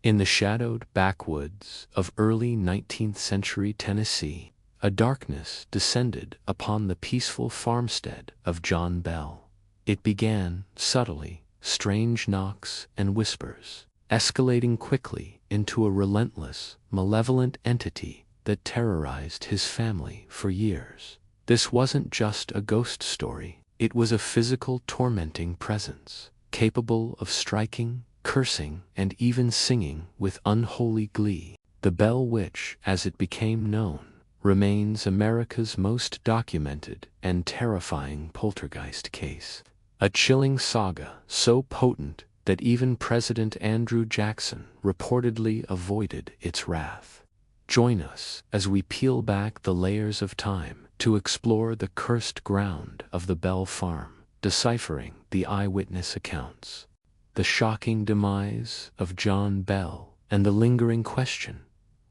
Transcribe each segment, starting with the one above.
In the shadowed backwoods of early 19th century Tennessee, a darkness descended upon the peaceful farmstead of John Bell. It began subtly, strange knocks and whispers, escalating quickly into a relentless, malevolent entity that terrorized his family for years. This wasn't just a ghost story, it was a physical tormenting presence, capable of striking, cursing, and even singing with unholy glee. The Bell Witch, as it became known, remains America's most documented and terrifying poltergeist case. A chilling saga so potent that even President Andrew Jackson reportedly avoided its wrath. Join us as we peel back the layers of time to explore the cursed ground of the Bell farm, deciphering the eyewitness accounts, the shocking demise of John Bell, and the lingering question: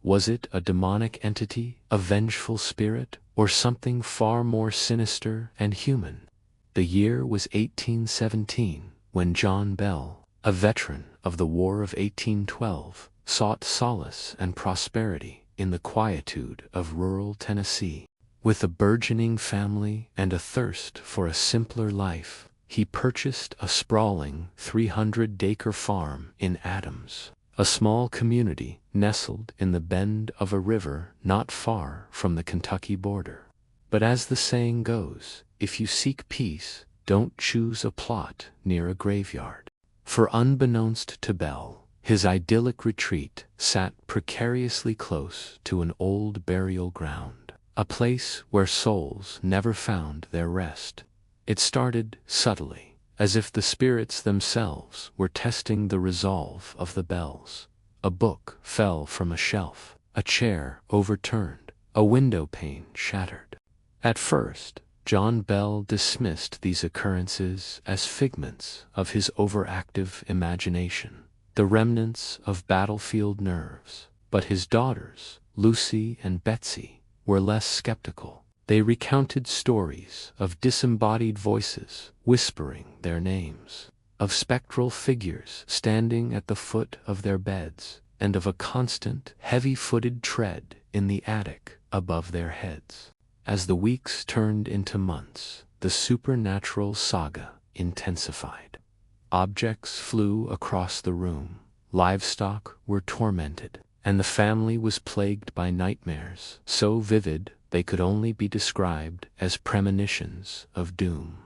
was it a demonic entity, a vengeful spirit, or something far more sinister and human? The year was 1817, when John Bell, a veteran of the War of 1812, sought solace and prosperity in the quietude of rural Tennessee. With a burgeoning family and a thirst for a simpler life, he purchased a sprawling 300-acre farm in Adams, a small community nestled in the bend of a river not far from the Kentucky border. But as the saying goes, if you seek peace, don't choose a plot near a graveyard. For unbeknownst to Bell, his idyllic retreat sat precariously close to an old burial ground, a place where souls never found their rest. It started subtly, as if the spirits themselves were testing the resolve of the Bells. A book fell from a shelf, a chair overturned, a window pane shattered. At first, John Bell dismissed these occurrences as figments of his overactive imagination, the remnants of battlefield nerves. But his daughters, Lucy and Betsy, were less skeptical. They recounted stories of disembodied voices whispering their names, of spectral figures standing at the foot of their beds, and of a constant, heavy-footed tread in the attic above their heads. As the weeks turned into months, the supernatural saga intensified. Objects flew across the room, livestock were tormented, and the family was plagued by nightmares so vivid they could only be described as premonitions of doom.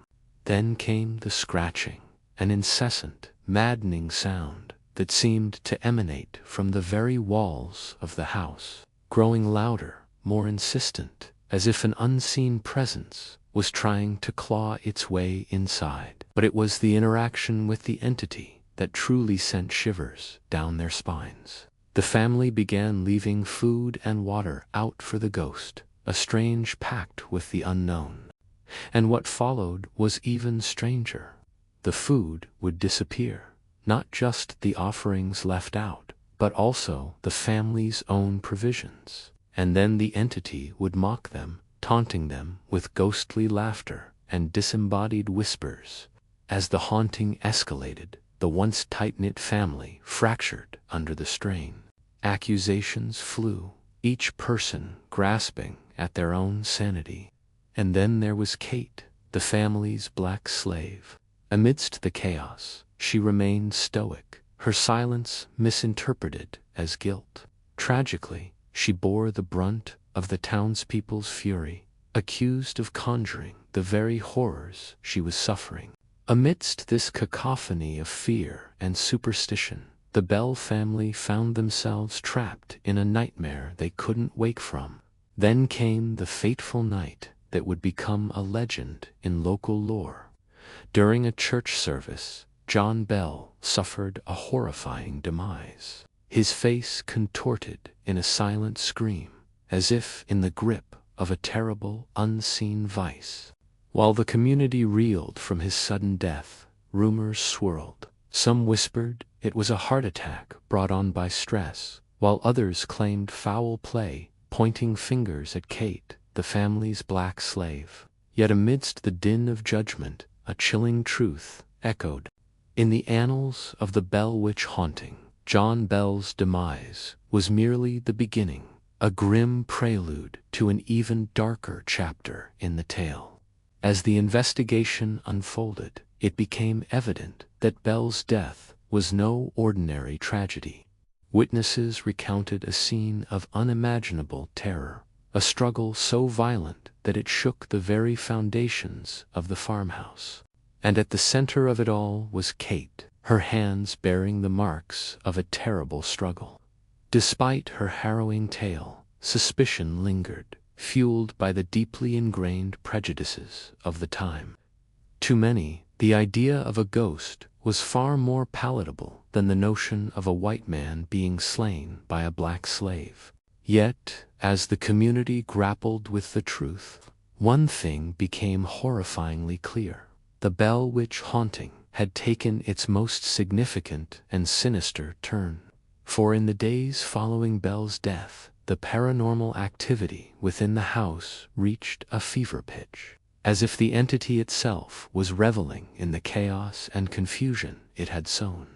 Then came the scratching, an incessant, maddening sound that seemed to emanate from the very walls of the house, growing louder, more insistent, as if an unseen presence was trying to claw its way inside. But it was the interaction with the entity that truly sent shivers down their spines. The family began leaving food and water out for the ghost, a strange pact with the unknown. And what followed was even stranger. The food would disappear, not just the offerings left out, but also the family's own provisions. And then the entity would mock them, taunting them with ghostly laughter and disembodied whispers. As the haunting escalated, the once tight-knit family fractured under the strain. Accusations flew, each person grasping at their own sanity. And then there was Kate, the family's black slave. Amidst the chaos, she remained stoic, her silence misinterpreted as guilt. Tragically, she bore the brunt of the townspeople's fury, accused of conjuring the very horrors she was suffering. Amidst this cacophony of fear and superstition, the Bell family found themselves trapped in a nightmare they couldn't wake from. Then came the fateful night that would become a legend in local lore. During a church service, John Bell suffered a horrifying demise. His face contorted in a silent scream, as if in the grip of a terrible, unseen vice. While the community reeled from his sudden death, rumors swirled. Some whispered it was a heart attack brought on by stress, while others claimed foul play, pointing fingers at Kate, the family's black slave. Yet amidst the din of judgment, a chilling truth echoed. In the annals of the Bell Witch haunting, John Bell's demise was merely the beginning, a grim prelude to an even darker chapter in the tale. As the investigation unfolded, it became evident that Bell's death was no ordinary tragedy. Witnesses recounted a scene of unimaginable terror, a struggle so violent that it shook the very foundations of the farmhouse. And at the center of it all was Kate, her hands bearing the marks of a terrible struggle. Despite her harrowing tale, suspicion lingered, fueled by the deeply ingrained prejudices of the time. To many, the idea of a ghost was far more palatable than the notion of a white man being slain by a black slave. Yet, as the community grappled with the truth, one thing became horrifyingly clear. The Bell Witch haunting had taken its most significant and sinister turn. For in the days following Bell's death, the paranormal activity within the house reached a fever pitch, as if the entity itself was reveling in the chaos and confusion it had sown.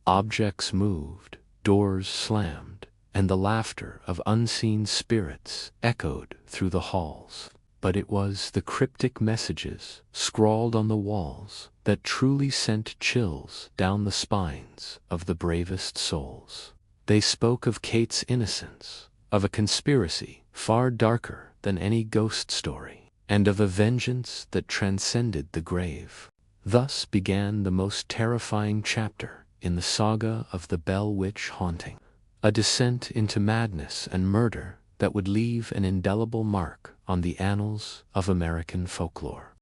Objects moved, doors slammed, and the laughter of unseen spirits echoed through the halls. But it was the cryptic messages scrawled on the walls that truly sent chills down the spines of the bravest souls. They spoke of Kate's innocence, of a conspiracy far darker than any ghost story, and of a vengeance that transcended the grave. Thus began the most terrifying chapter in the saga of the Bell Witch haunting, a descent into madness and murder that would leave an indelible mark on the annals of American folklore.